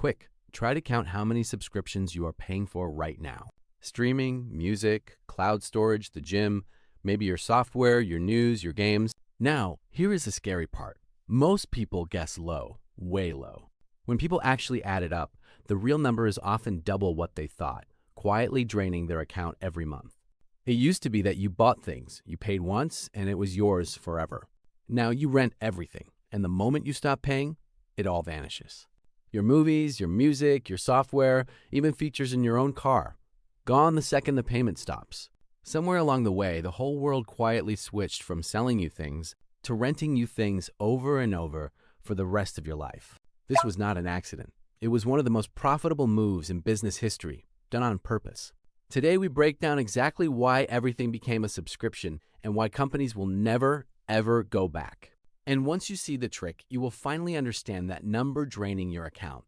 Quick, try to count how many subscriptions you are paying for right now. Streaming, music, cloud storage, the gym, maybe your software, your news, your games. Now, here is the scary part. Most people guess low, way low. When people actually add it up, the real number is often double what they thought, quietly draining their account every month. It used to be that you bought things, you paid once, and it was yours forever. Now you rent everything, and the moment you stop paying, it all vanishes. Your movies, your music, your software, even features in your own car. Gone the second the payment stops. Somewhere along the way, the whole world quietly switched from selling you things to renting you things over and over for the rest of your life. This was not an accident. It was one of the most profitable moves in business history, done on purpose. Today, we break down exactly why everything became a subscription and why companies will never, ever go back. And once you see the trick, you will finally understand that number draining your account.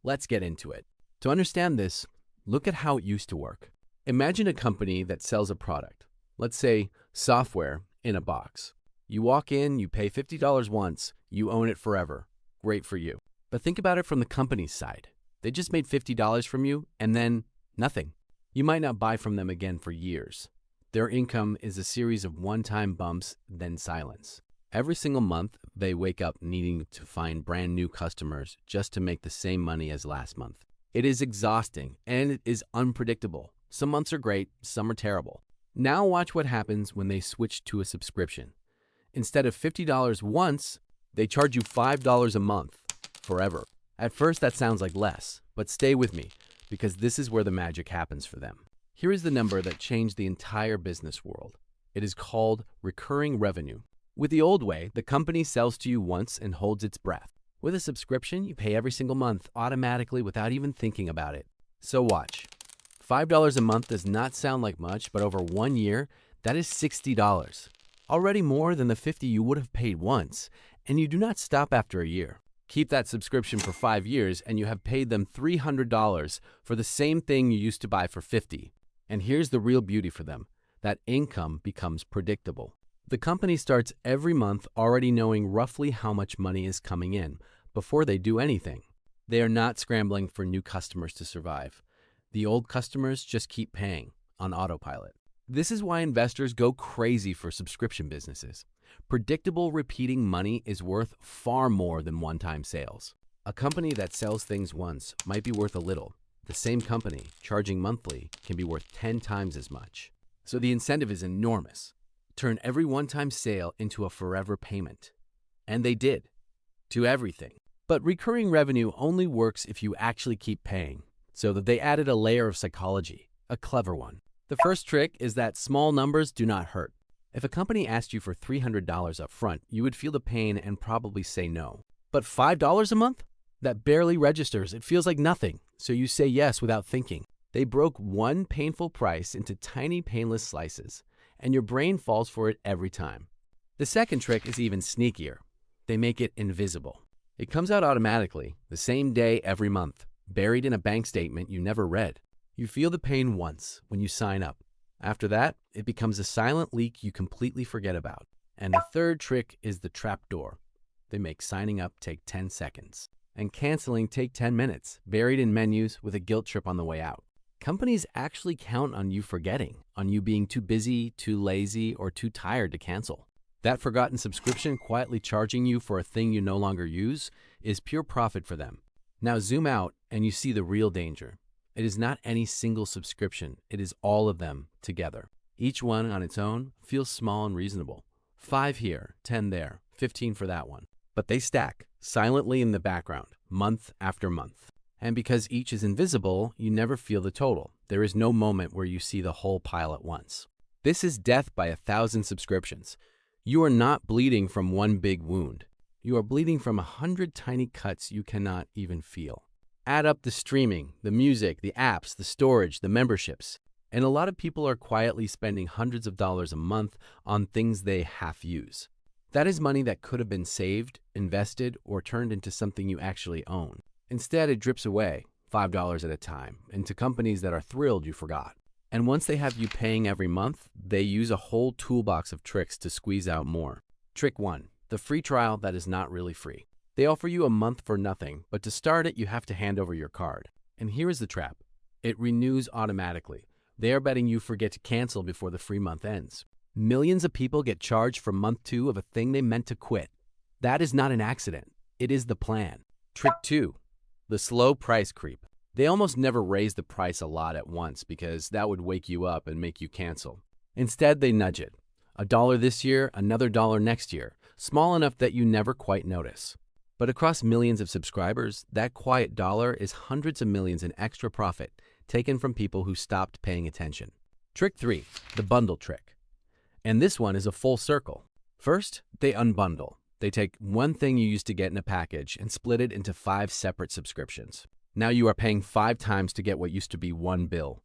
Let's get into it. To understand this, look at how it used to work. Imagine a company that sells a product, let's say software in a box. You walk in, you pay $50 once, you own it forever. Great for you. But think about it from the company's side. They just made $50 from you and then nothing. You might not buy from them again for years. Their income is a series of one-time bumps, then silence. Every single month, they wake up needing to find brand new customers just to make the same money as last month. It is exhausting and it is unpredictable. Some months are great, some are terrible. Now watch what happens when they switch to a subscription. Instead of $50 once, they charge you $5 a month, forever. At first that sounds like less, but stay with me, because this is where the magic happens for them. Here is the number that changed the entire business world. It is called recurring revenue. With the old way, the company sells to you once and holds its breath. With a subscription, you pay every single month automatically without even thinking about it. So watch. $5 a month does not sound like much, but over 1 year, that is $60. Already more than the $50 you would have paid once, and you do not stop after a year. Keep that subscription for 5 years and you have paid them $300 for the same thing you used to buy for $50. And here's the real beauty for them. That income becomes predictable. The company starts every month already knowing roughly how much money is coming in before they do anything. They are not scrambling for new customers to survive. The old customers just keep paying on autopilot. This is why investors go crazy for subscription businesses. Predictable repeating money is worth far more than one-time sales. A company that sells things once might be worth a little. The same company charging monthly can be worth 10 times as much. So the incentive is enormous. Turn every one-time sale into a forever payment. And they did. To everything. But recurring revenue only works if you actually keep paying. So that they added a layer of psychology, a clever one. The first trick is that small numbers do not hurt. If a company asked you for $300 up front, you would feel the pain and probably say no. But $5 a month? That barely registers. It feels like nothing. So you say yes without thinking. They broke one painful price into tiny painless slices, and your brain falls for it every time. The second trick is even sneakier. They make it invisible. It comes out automatically, the same day every month, buried in a bank statement you never read. You feel the pain once when you sign up. After that, it becomes a silent leak you completely forget about. And the third trick is the trap door. They make signing up take 10 seconds and canceling take 10 minutes, buried in menus with a guilt trip on the way out. Companies actually count on you forgetting, on you being too busy, too lazy, or too tired to cancel. That forgotten subscription quietly charging you for a thing you no longer use is pure profit for them. Now zoom out and you see the real danger. It is not any single subscription, it is all of them together. Each one on its own feels small and reasonable. 5 here, 10 there, 15 for that one. But they stack silently in the background, month after month. And because each is invisible, you never feel the total. There is no moment where you see the whole pile at once. This is death by 1,000 subscriptions. You are not bleeding from one big wound. You are bleeding from 100 tiny cuts you cannot even feel. Add up the streaming, the music, the apps, the storage, the memberships. And a lot of people are quietly spending hundreds of dollars a month on things they half use. That is money that could have been saved, invested, or turned into something you actually own. Instead, it drips away, $5 at a time, into companies that are thrilled you forgot. And once they have you paying every month, they use a whole toolbox of tricks to squeeze out more. Trick 1, the free trial that is not really free. They offer you a month for nothing, but to start it, you have to hand over your card. And here is the trap. It renews automatically. They are betting you forget to cancel before the free month ends. Millions of people get charged for month 2 of a thing they meant to quit. That is not an accident. It is the plan. Trick 2. The slow price creep. They almost never raise the price a lot at once because that would wake you up and make you cancel. Instead, they nudge it. $1 this year, another $1 next year, small enough that you never quite notice. But across millions of subscribers, that quiet dollar is hundreds of millions in extra profit taken from people who stopped paying attention. Trick 3. The bundle trick. And this one is a full circle. First, they unbundle. They take one thing you used to get in a package and split it into 5 separate subscriptions. Now you are paying 5 times to get what used to be one bill.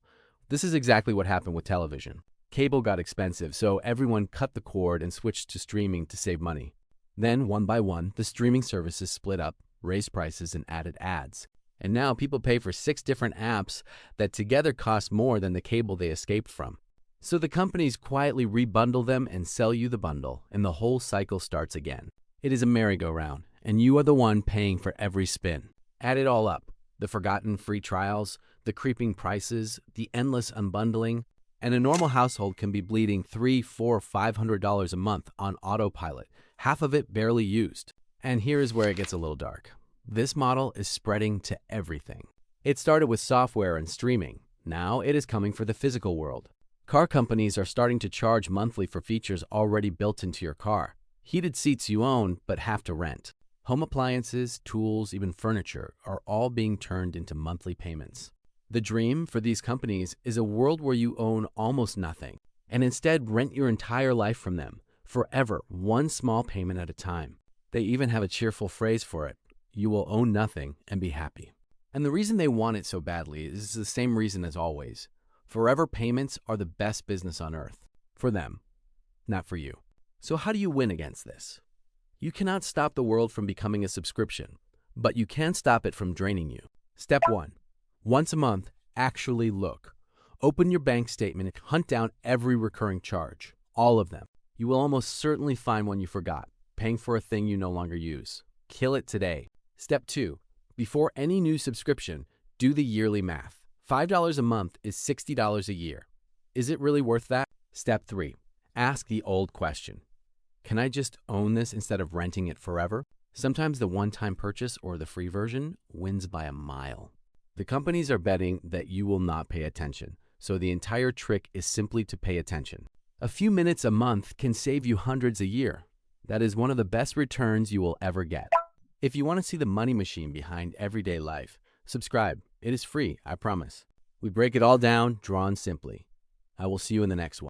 This is exactly what happened with television. Cable got expensive, so everyone cut the cord and switched to streaming to save money. Then, one by one, the streaming services split up, raised prices, and added ads. And now people pay for 6 different apps that together cost more than the cable they escaped from. So the companies quietly rebundle them and sell you the bundle, and the whole cycle starts again. It is a merry-go-round, and you are the one paying for every spin. Add it all up. The forgotten free trials, the creeping prices, the endless unbundling, and a normal household can be bleeding $300, $400, $500 a month on autopilot, half of it barely used. And here is where it gets a little dark. This model is spreading to everything. It started with software and streaming. Now it is coming for the physical world. Car companies are starting to charge monthly for features already built into your car. Heated seats you own but have to rent. Home appliances, tools, even furniture are all being turned into monthly payments. The dream for these companies is a world where you own almost nothing and instead rent your entire life from them, forever, one small payment at a time. They even have a cheerful phrase for it: you will own nothing and be happy. And the reason they want it so badly is the same reason as always. Forever payments are the best business on earth. For them, not for you. So how do you win against this? You cannot stop the world from becoming a subscription, but you can stop it from draining you. Step 1. Once a month, actually look. Open your bank statement and hunt down every recurring charge, all of them. You will almost certainly find one you forgot, paying for a thing you no longer use. Kill it today. Step 2. Before any new subscription, do the yearly math. $5 a month is $60 a year. Is it really worth that? Step 3. Ask the old question. Can I just own this instead of renting it forever? Sometimes the one-time purchase or the free version wins by a mile. The companies are betting that you will not pay attention, so the entire trick is simply to pay attention. A few minutes a month can save you hundreds a year. That is one of the best returns you will ever get. If you want to see the money machine behind everyday life, subscribe. It is free, I promise. We break it all down, drawn simply. I will see you in the next one.